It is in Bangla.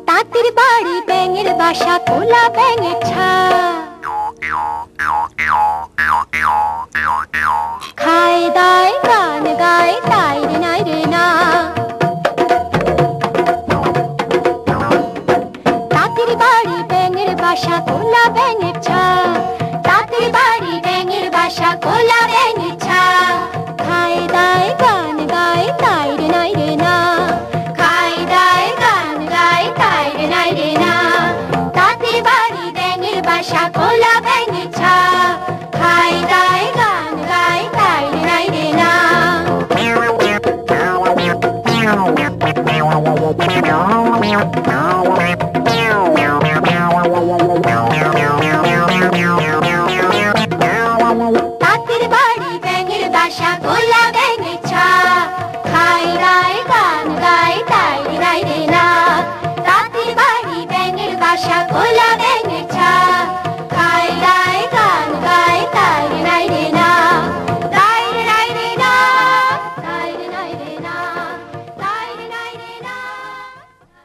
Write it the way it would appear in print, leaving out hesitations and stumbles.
তাঁতির বাড়ি ব্যাঙের বাসা খোলা ব্যাঙের ছা খায় দায় গান গায় তাই রে নাই রে না তাঁতির বাড়ি ব্যাঙের বাসা খোলা ব্যাঙের ছা তাঁতির বাড়ি ব্যাঙের বাসা খোলা ব্যাঙের ছা খায় দায় গান গায় তাই রে নাই রে না খায় দায় গান গায় তাই রে নাই রে না তাঁতির বাড়ি ব্যাঙের বাসা